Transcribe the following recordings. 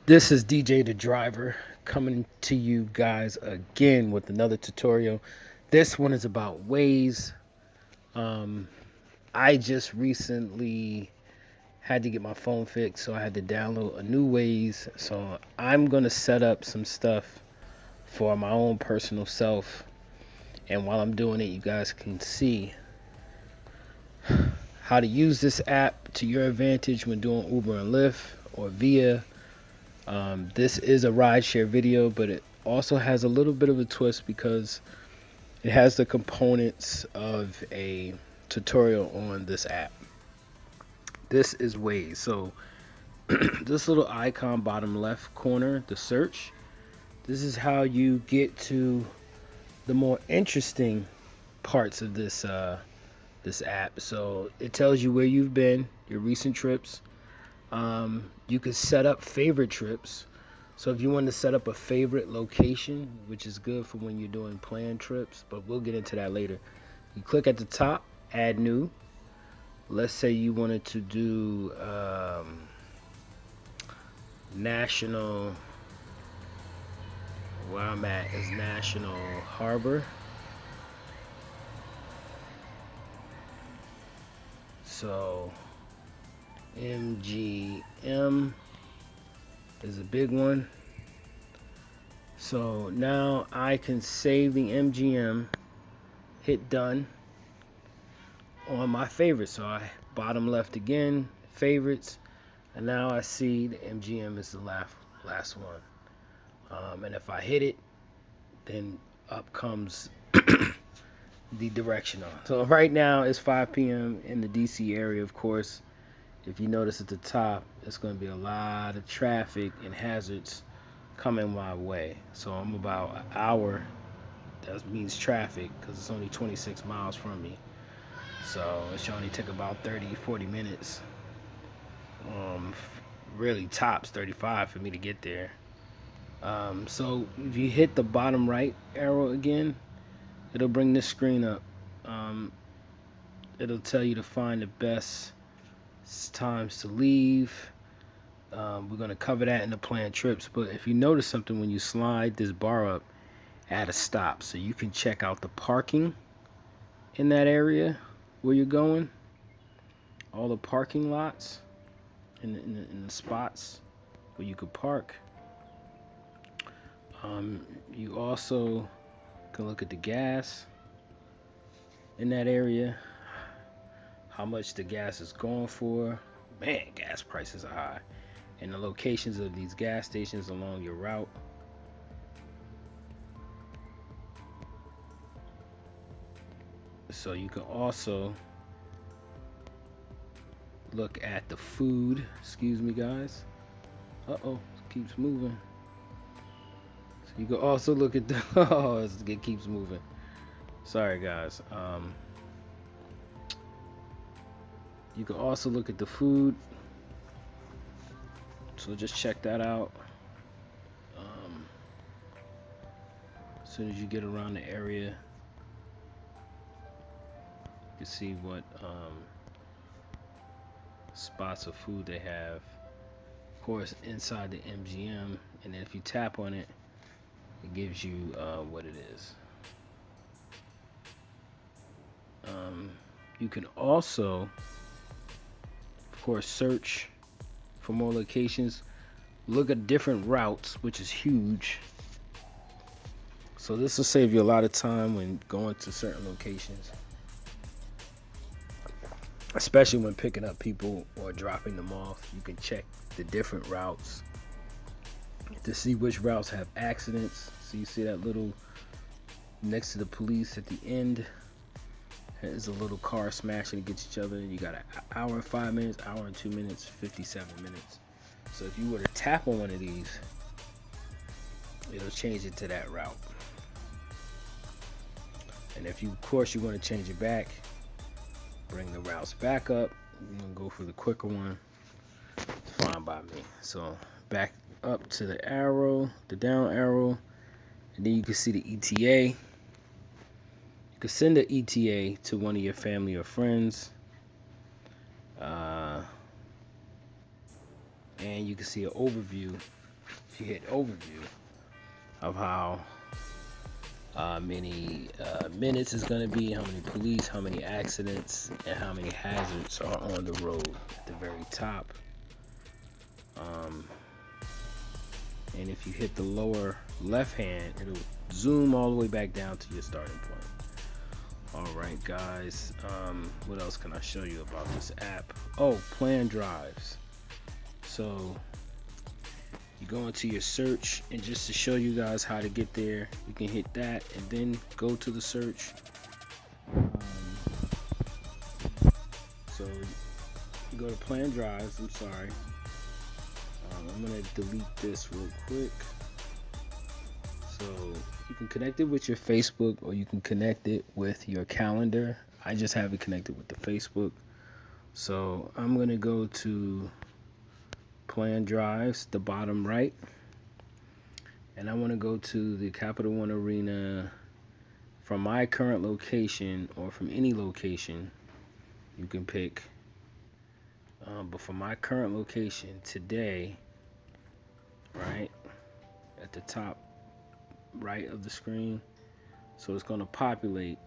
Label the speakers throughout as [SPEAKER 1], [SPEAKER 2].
[SPEAKER 1] This is DJ the Driver coming to you guys again with another tutorial. This one is about Waze. Um, I just recently had to get my phone fixed, so I had to download a new Waze. So I'm gonna set up some stuff for my own personal self, and while I'm doing it, you guys can see how to use this app to your advantage when doing Uber and Lyft or via. This is a rideshare video, but it also has a little bit of a twist because it has the components of a tutorial on this app. This is Waze. So this little icon bottom left corner, the search, this is how you get to the more interesting parts of this app. So it tells you where you've been, your recent trips. You can set up favorite trips. So if you want to set up a favorite location, which is good for when you're doing planned trips, but we'll get into that later. You click at the top, add new. Let's say you wanted to do national, where I'm at is National Harbor. So MGM is a big one. So now I can save the MGM, hit done on my favorites. So I bottom left again, favorites, and now I see the MGM is the last one. And if I hit it, then up comes the directional. So right now it's 5 p.m. in the DC area, of course. If you notice at the top, it's going to be a lot of traffic and hazards coming my way. So I'm about an hour. That means traffic because it's only 26 miles from me. So it should only take about 30, 40 minutes. Um, Really tops 35 for me to get there. So if you hit the bottom right arrow again, it'll bring this screen up. Um, it'll tell you to find the best times to leave. We're going to cover that in the planned trips. But if you notice something when you slide this bar up, add a stop. So you can check out the parking in that area where you're going. All the parking lots in the spots where you could park. You also can look at the gas in that area, how much the gas is going for. Man, gas prices are high. And the locations of these gas stations along your route. So you can also look at the food. Excuse me, guys. Uh-oh, it keeps moving. So you can also look at the oh, it keeps moving. Sorry, guys. You can also look at the food. So just check that out. As soon as you get around the area, you can see what spots of food they have. Of course, inside the MGM, and then if you tap on it, it gives you what it is. You can also, of course, search for more locations. Look at different routes, which is huge. So this will save you a lot of time when going to certain locations, especially when picking up people or dropping them off. You can check the different routes to see which routes have accidents. So you see that little next to the police at the end is a little car smashing against each other. You got an hour and 5 minutes, hour and 2 minutes, 57 minutes. So if you were to tap on one of these, it'll change it to that route. And if you, of course, you want to change it back, bring the routes back up. You're gonna go for the quicker one. It's fine by me. So back up to the arrow, the down arrow, and then you can see the ETA. You can send the ETA to one of your family or friends. And you can see an overview if you hit overview of how many minutes is going to be, how many police, how many accidents, and how many hazards are on the road at the very top. And if you hit the lower left hand, it'll zoom all the way back down to your starting point. Alright guys, what else can I show you about this app? Oh, plan drives. So you go into your search, and just to show you guys how to get there, you can hit that and then go to the search. So you go to plan drives. I'm sorry, I'm gonna delete this real quick. So you can connect it with your Facebook, or you can connect it with your calendar. I just have it connected with the Facebook. So I'm gonna go to plan drives, the bottom right, and I want to go to the Capital One Arena from my current location, or from any location you can pick, but from my current location today, right at the top right of the screen. So it's going to populate,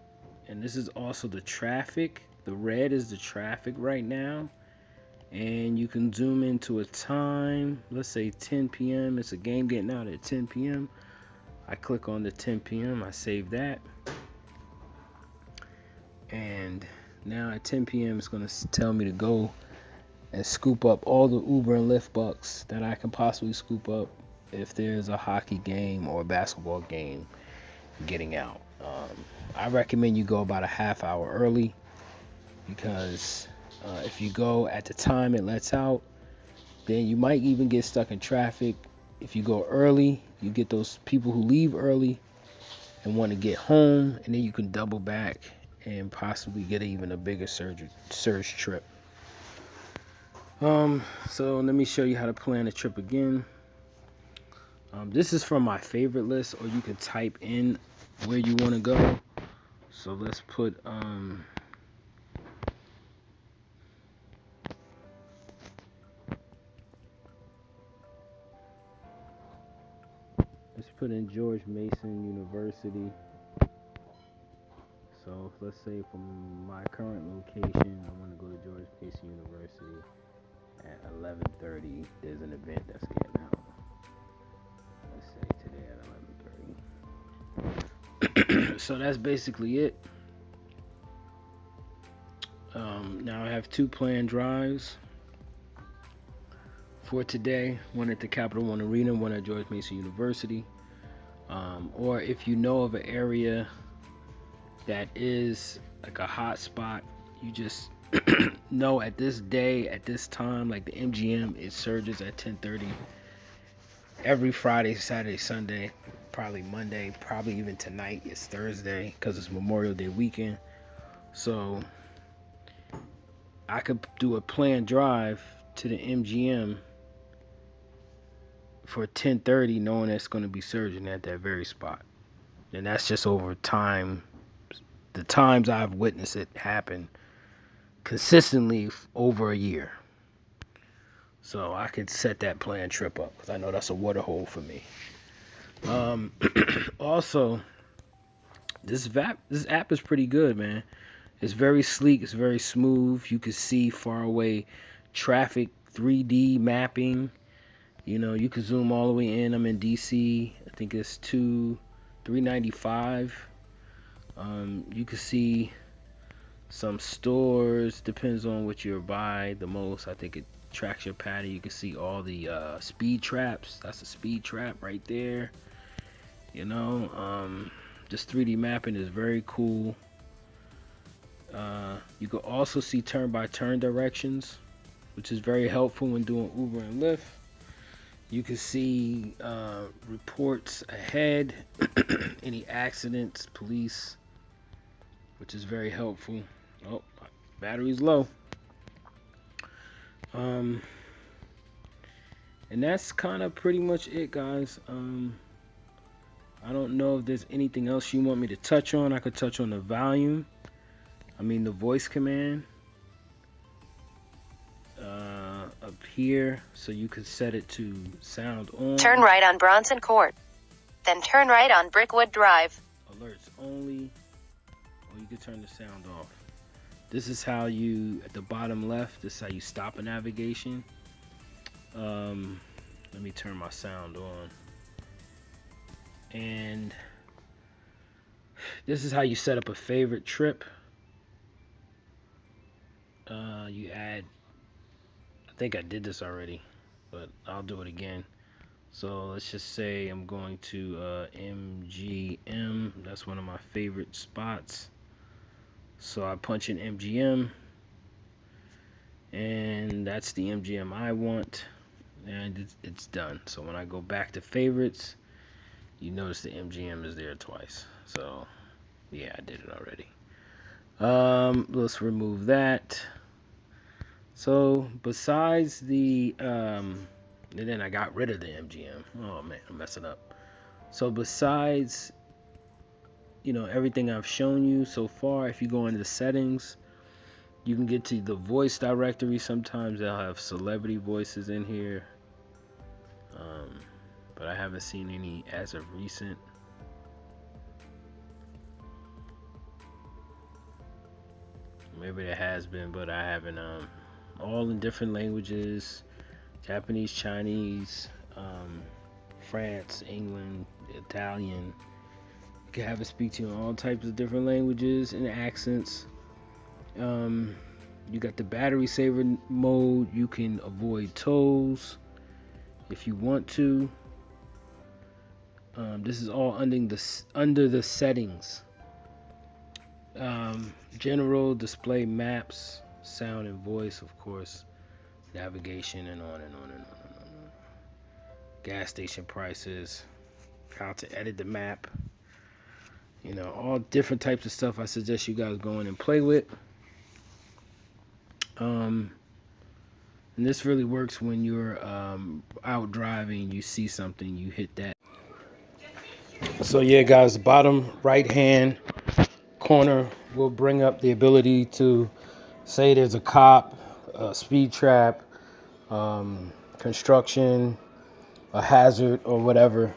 [SPEAKER 1] and this is also the traffic. The red is the traffic right now, and you can zoom into a time. Let's say 10 p.m. It's a game getting out at 10 p.m. I click on the 10 p.m. I save that, and now at 10 p.m. it's going to tell me to go and scoop up all the Uber and Lyft bucks that I can possibly scoop up if there's a hockey game or a basketball game getting out. I recommend you go about a half hour early, because if you go at the time it lets out, then you might even get stuck in traffic. If you go early, you get those people who leave early and want to get home, and then you can double back and possibly get even a bigger surge trip. So let me show you how to plan a trip again. This is from my favorite list, or you can type in where you want to go. So let's put in George Mason University. So let's say from my current location, I want to go to George Mason University at 11:30. There's an event that's getting out. Let's say today at 11:30. So that's basically it. Now I have two planned drives for today. One at the Capital One Arena, one at George Mason University. Or if you know of an area that is like a hot spot, you just know at this day, at this time, like the MGM, it surges at 10:30 every Friday, Saturday, Sunday, probably Monday, probably even tonight. It's Thursday because it's Memorial Day weekend. So I could do a planned drive to the MGM for 10:30, knowing it's going to be surging at that very spot. And that's just over time. The times I've witnessed it happen consistently over a year. So I could set that planned trip up, because I know that's a water hole for me. Also, this app is pretty good, man. It's very sleek. It's very smooth. You can see far away traffic, 3D mapping. You know, you can zoom all the way in. I'm in DC. I think it's 395. You can see some stores. Depends on what you buy the most. I think it tracks your pattern. You can see all the speed traps. That's a speed trap right there. You know, just 3D mapping is very cool. You can also see turn-by-turn directions, which is very helpful when doing Uber and Lyft. You can see reports ahead, any accidents, police, which is very helpful. Oh, battery's low. And that's kind of pretty much it, guys. I don't know if there's anything else you want me to touch on. I could touch on the volume. I mean, the voice command. Up here, so you could set it to sound on.
[SPEAKER 2] Turn right on Bronson Court. Then turn right on Brickwood Drive.
[SPEAKER 1] Alerts only, or you could turn the sound off. This is how you, at the bottom left, this is how you stop a navigation. Let me turn my sound on. And this is how you set up a favorite trip. You add, I think I did this already, but I'll do it again. So let's just say I'm going to MGM. That's one of my favorite spots. So I punch in MGM, and that's the MGM I want, and it's done. So when I go back to favorites, you notice the MGM is there twice. So yeah, I did it already. Let's remove that. So besides the and then I got rid of the MGM. Oh man, I'm messing up. So besides, you know, everything I've shown you so far, if you go into the settings, you can get to the voice directory. Sometimes they'll have celebrity voices in here, but I haven't seen any as of recent. Maybe there has been, but I haven't. All in different languages: Japanese, Chinese, France, England, Italian. You can have it speak to you in all types of different languages and accents. You got the battery saver mode. You can avoid tolls if you want to. This is all under the settings. General, display maps, sound and voice, of course, navigation, and on and on and on and on. Gas station prices, how to edit the map, you know, all different types of stuff I suggest you guys go in and play with. And this really works when you're out driving, you see something, you hit that. So yeah guys, bottom right hand corner will bring up the ability to say there's a cop, a speed trap, construction, a hazard, or whatever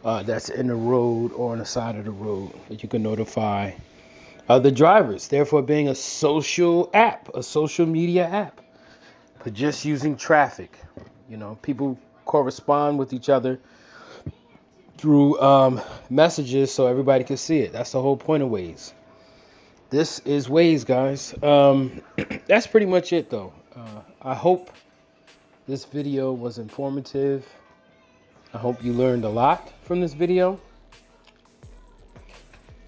[SPEAKER 1] that's in the road or on the side of the road that you can notify the drivers. Therefore being a social app, a social media app, but just using traffic. You know, people correspond with each other through messages so everybody can see it. That's the whole point of Waze. This is Waze, guys. That's pretty much it though. I hope this video was informative. I hope you learned a lot from this video.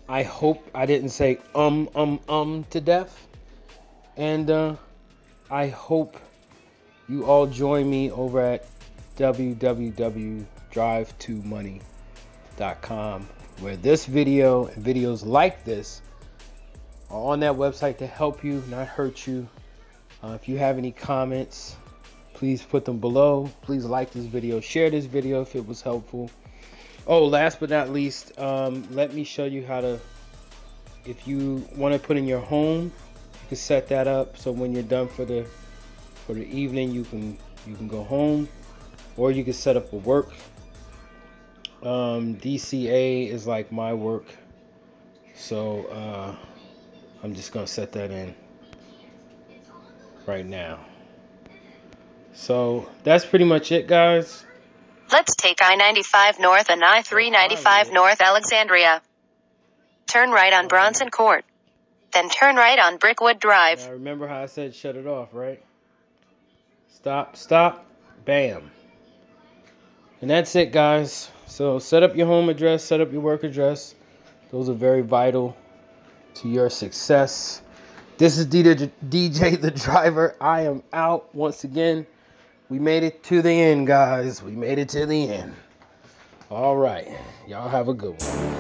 [SPEAKER 1] I hope I didn't say to death. And I hope you all join me over at www.drive2money.com, where this video and videos like this are on that website to help you, not hurt you. If you have any comments, please put them below. Please like this video, share this video if it was helpful. Oh, last but not least, let me show you how to, if you want to put in your home, you can set that up so when you're done for the evening, you can go home, or you can set up a work. DCA is like my work, so I'm just gonna set that in right now. So that's pretty much it, guys.
[SPEAKER 2] Let's take I-95 North and I-395 North Alexandria. Turn right on Bronson Court. Then turn right on Brickwood Drive.
[SPEAKER 1] Now remember how I said shut it off, right? Stop, bam. And that's it, guys. So set up your home address, set up your work address. Those are very vital to your success. This is DJ the Driver. I am out once again. We made it to the end, guys. We made it to the end. All right. Y'all have a good one.